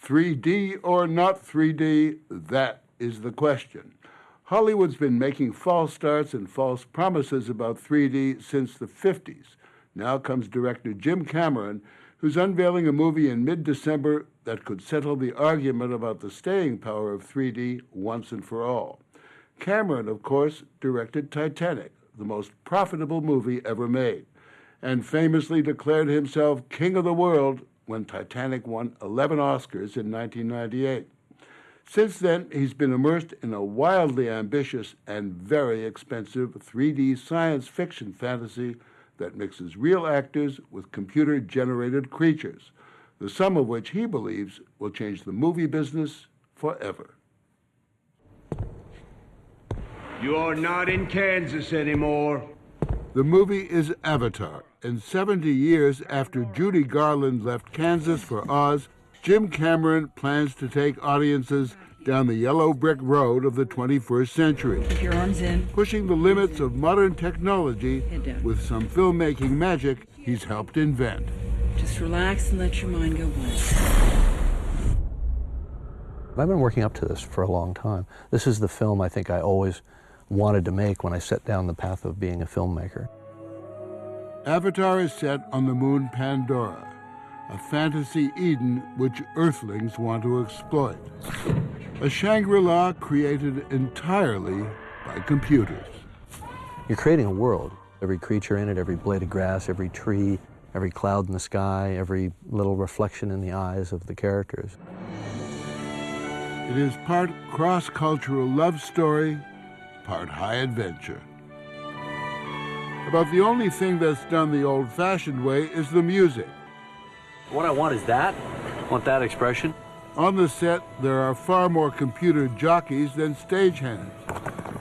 3D or not 3D, that is the question. Hollywood's been making false starts and false promises about 3D since the 50s. Now comes director Jim Cameron, who's unveiling a movie in mid-December that could settle the argument about the staying power of 3D once and for all. Cameron, of course, directed Titanic, the most profitable movie ever made, and famously declared himself king of the world when Titanic won 11 Oscars in 1998. Since then, he's been immersed in a wildly ambitious and very expensive 3D science fiction fantasy that mixes real actors with computer-generated creatures, the sum of which he believes will change the movie business forever. You're not in Kansas anymore. The movie is Avatar, and 70 years after Judy Garland left Kansas for Oz, Jim Cameron plans to take audiences down the yellow brick road of the 21st century. Keep your arms in. Pushing the limits of modern technology with some filmmaking magic he's helped invent. Just relax and let your mind go blank. I've been working up to this for a long time. This is the film I think I always wanted to make when I set down the path of being a filmmaker. Avatar is set on the moon Pandora, a fantasy Eden which Earthlings want to exploit. A Shangri-La created entirely by computers. You're creating a world. Every creature in it, every blade of grass, every tree, every cloud in the sky, every little reflection in the eyes of the characters. It is part cross-cultural love story, part high adventure. About the only thing that's done the old-fashioned way is the music. What I want is that. I want that expression. On the set, there are far more computer jockeys than stagehands.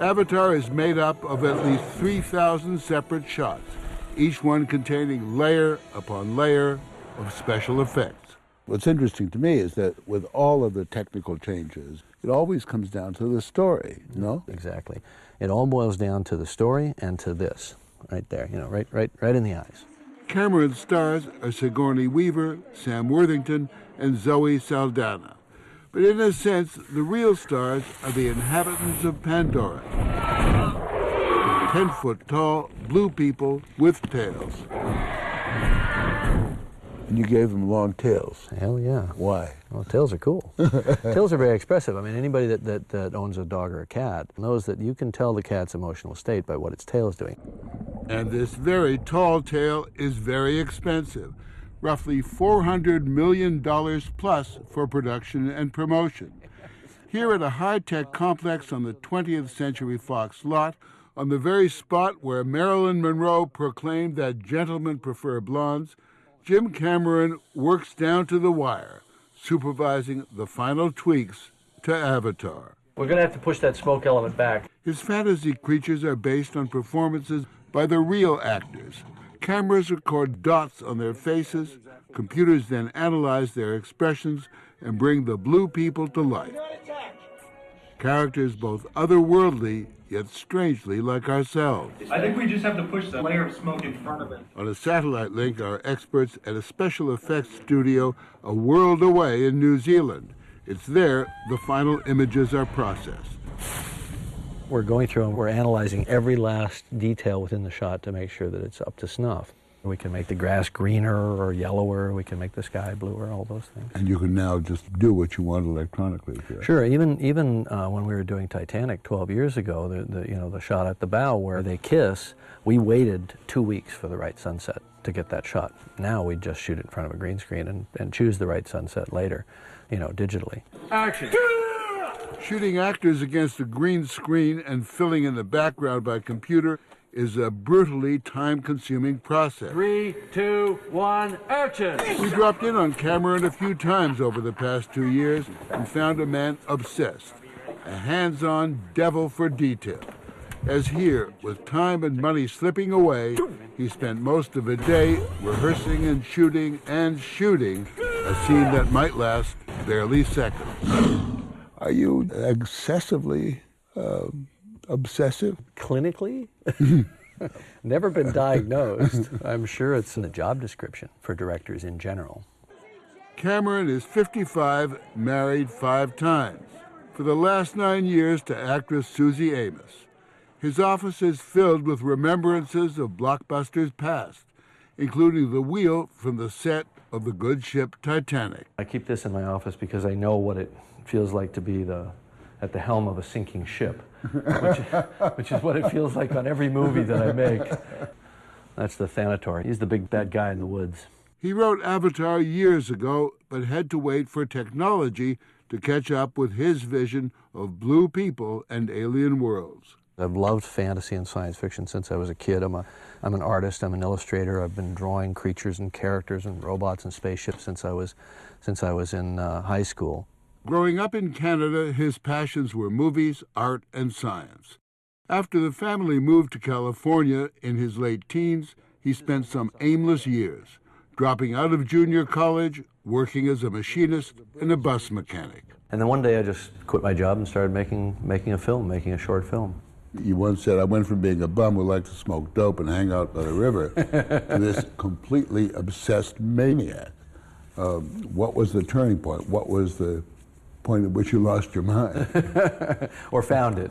Avatar is made up of at least 3,000 separate shots, each one containing layer upon layer of special effects. What's interesting to me is that with all of the technical changes, it always comes down to the story, no? Exactly. It all boils down to the story and to this, right there, you know, right in the eyes. Cameron's stars are Sigourney Weaver, Sam Worthington, and Zoe Saldana. But in a sense, the real stars are the inhabitants of Pandora. 10-foot-tall blue people with tails. And you gave them long tails. Hell yeah. Why? Well, tails are cool. Tails are very expressive. I mean, anybody that owns a dog or a cat knows that you can tell the cat's emotional state by what its tail is doing. And this very tall tail is very expensive, roughly $400 million plus for production and promotion. Here at a high-tech complex on the 20th Century Fox lot, on the very spot where Marilyn Monroe proclaimed that gentlemen prefer blondes, Jim Cameron works down to the wire, supervising the final tweaks to Avatar. We're going to have to push that smoke element back. His fantasy creatures are based on performances by the real actors. Cameras record dots on their faces, computers then analyze their expressions and bring the blue people to life. Characters both otherworldly, yet strangely like ourselves. I think we just have to push the layer of smoke in front of it. On a satellite link are experts at a special effects studio a world away in New Zealand. It's there the final images are processed. We're going through and we're analyzing every last detail within the shot to make sure that it's up to snuff. We can make the grass greener or yellower, we can make the sky bluer, all those things. And you can now just do what you want electronically. Correct? Sure, even when we were doing Titanic 12 years ago, the shot at the bow where they kiss, we waited 2 weeks for the right sunset to get that shot. Now we just shoot it in front of a green screen and choose the right sunset later, digitally. Action! Shooting actors against a green screen and filling in the background by computer is a brutally time-consuming process. 3, 2, 1, action! We dropped in on Cameron a few times over the past 2 years and found a man obsessed, a hands-on devil for detail. As here, with time and money slipping away, he spent most of a day rehearsing and shooting a scene that might last barely seconds. Are you excessively obsessive? Clinically? Never been diagnosed. I'm sure it's in the job description for directors in general. Cameron is 55, married 5 times. For the last 9 years to actress Susie Amos. His office is filled with remembrances of blockbusters past, including the wheel from the set of the good ship Titanic. I keep this in my office because I know what it feels like to be at the helm of a sinking ship, which is what it feels like on every movie that I make. That's the Thanator. He's the big bad guy in the woods. He wrote Avatar years ago, but had to wait for technology to catch up with his vision of blue people and alien worlds. I've loved fantasy and science fiction since I was a kid. I'm an artist, I'm an illustrator. I've been drawing creatures and characters and robots and spaceships since I was in high school. Growing up in Canada, his passions were movies, art, and science. After the family moved to California in his late teens, he spent some aimless years, dropping out of junior college, working as a machinist and a bus mechanic. And then one day I just quit my job and started making a short film. You once said, I went from being a bum who liked to smoke dope and hang out by the river to this completely obsessed maniac. What was the turning point? What was the point at which you lost your mind? Or found it.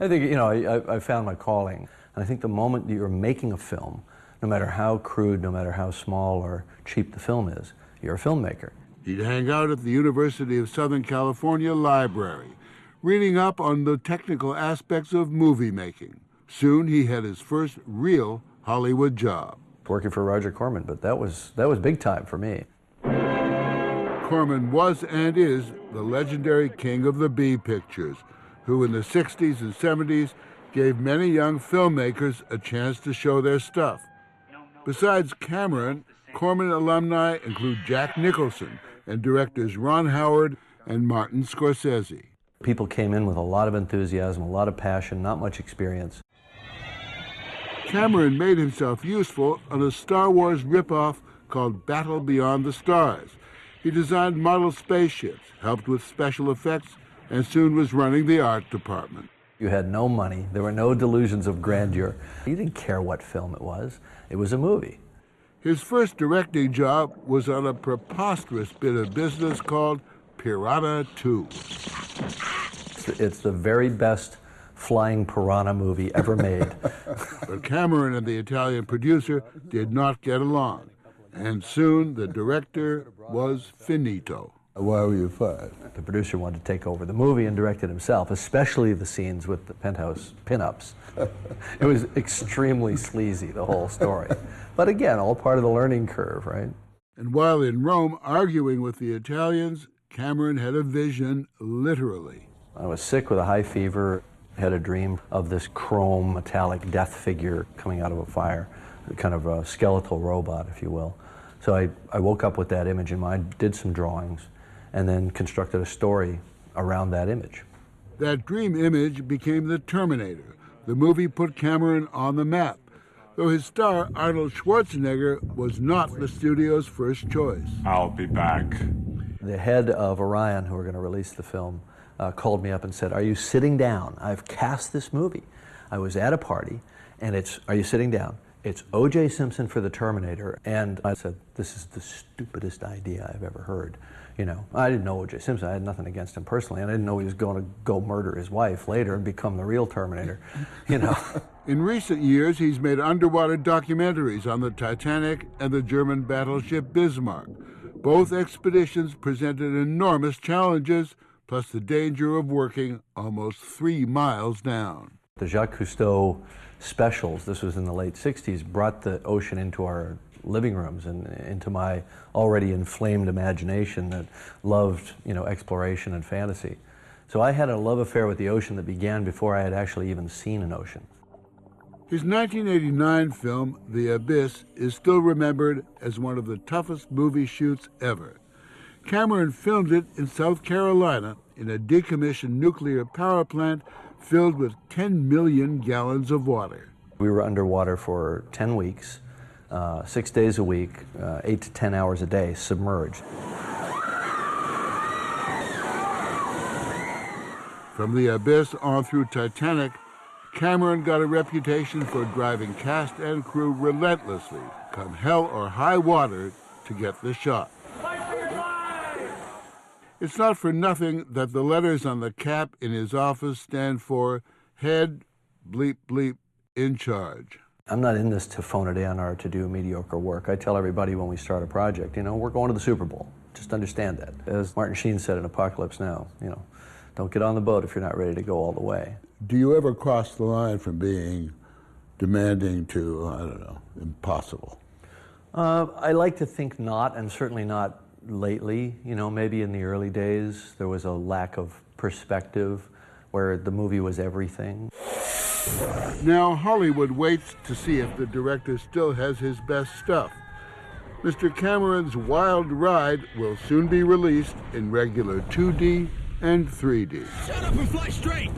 I think, I found my calling. And I think the moment that you're making a film, no matter how crude, no matter how small or cheap the film is, you're a filmmaker. He'd hang out at the University of Southern California library, reading up on the technical aspects of movie making. Soon he had his first real Hollywood job. Working for Roger Corman, but that was big time for me. Corman was and is the legendary king of the B pictures, who in the 60s and 70s gave many young filmmakers a chance to show their stuff. Besides Cameron, Corman alumni include Jack Nicholson and directors Ron Howard and Martin Scorsese. People came in with a lot of enthusiasm, a lot of passion, not much experience. Cameron made himself useful on a Star Wars ripoff called Battle Beyond the Stars. He designed model spaceships, helped with special effects, and soon was running the art department. You had no money. There were no delusions of grandeur. You didn't care what film it was. It was a movie. His first directing job was on a preposterous bit of business called Piranha 2. It's the very best flying piranha movie ever made. But Cameron and the Italian producer did not get along, and soon the director was finito. Why were you fired? The producer wanted to take over the movie and direct it himself, especially the scenes with the penthouse pinups. It was extremely sleazy, the whole story. But again, all part of the learning curve, right? And while in Rome arguing with the Italians, Cameron had a vision, literally. I was sick with a high fever, had a dream of this chrome metallic death figure coming out of a fire, kind of a skeletal robot, if you will. So I woke up with that image in mind, did some drawings, and then constructed a story around that image. That dream image became The Terminator. The movie put Cameron on the map, though his star, Arnold Schwarzenegger, was not the studio's first choice. I'll be back. The head of Orion, who were going to release the film, called me up and said, "Are you sitting down? I've cast this movie." I was at a party, and "Are you sitting down? It's O.J. Simpson for The Terminator." And I said, "This is the stupidest idea I've ever heard." I didn't know O.J. Simpson. I had nothing against him personally, and I didn't know he was going to go murder his wife later and become the real Terminator, In recent years, he's made underwater documentaries on the Titanic and the German battleship Bismarck. Both expeditions presented enormous challenges, plus the danger of working almost 3 miles down. The Jacques Cousteau specials, this was in the late 60s, brought the ocean into our living rooms and into my already inflamed imagination that loved, exploration and fantasy. So I had a love affair with the ocean that began before I had actually even seen an ocean. His 1989 film, The Abyss, is still remembered as one of the toughest movie shoots ever. Cameron filmed it in South Carolina in a decommissioned nuclear power plant filled with 10 million gallons of water. We were underwater for 10 weeks, 6 days a week, 8 to 10 hours a day, submerged. From The Abyss on through Titanic, Cameron got a reputation for driving cast and crew relentlessly, come hell or high water, to get the shot. It's not for nothing that the letters on the cap in his office stand for head, bleep, bleep, in charge. I'm not in this to phone it in or to do mediocre work. I tell everybody when we start a project, we're going to the Super Bowl. Just understand that. As Martin Sheen said in Apocalypse Now, don't get on the boat if you're not ready to go all the way. Do you ever cross the line from being demanding to, I don't know, impossible? I like to think not, and certainly not lately. Maybe in the early days there was a lack of perspective where the movie was everything. Now Hollywood waits to see if the director still has his best stuff. Mr. Cameron's Wild Ride will soon be released in regular 2D and 3D. Shut up and fly straight!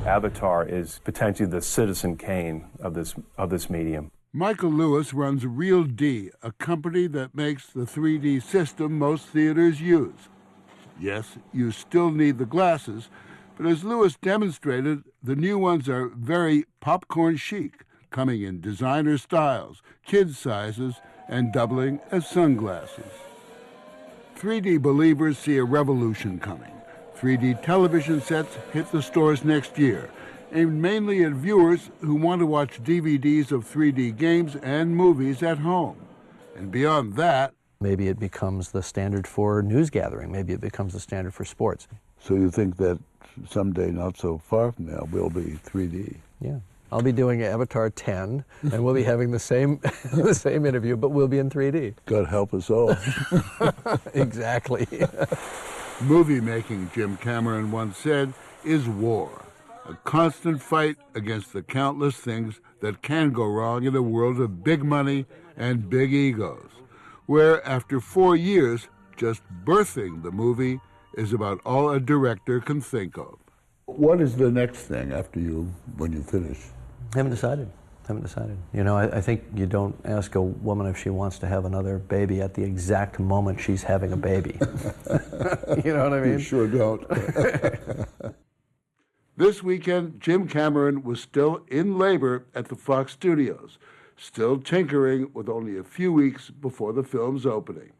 Avatar is potentially the Citizen Kane of this medium. Michael Lewis runs Real D, a company that makes the 3D system most theaters use. Yes, you still need the glasses, but as Lewis demonstrated, the new ones are very popcorn chic, coming in designer styles, kids' sizes, and doubling as sunglasses. 3D believers see a revolution coming. 3D television sets hit the stores next year, aimed mainly at viewers who want to watch DVDs of 3D games and movies at home. And beyond that, maybe it becomes the standard for news gathering. Maybe it becomes the standard for sports. So you think that someday, not so far from now, will be 3D? Yeah. I'll be doing Avatar 10, and we'll be having the same interview, but we'll be in 3D. God help us all. Exactly. Movie making, Jim Cameron once said, is war. A constant fight against the countless things that can go wrong in a world of big money and big egos, where after 4 years, just birthing the movie is about all a director can think of. What is the next thing when you finish? Haven't decided. I think you don't ask a woman if she wants to have another baby at the exact moment she's having a baby. You know what I mean? You sure don't. This weekend, Jim Cameron was still in labor at the Fox Studios, still tinkering with only a few weeks before the film's opening.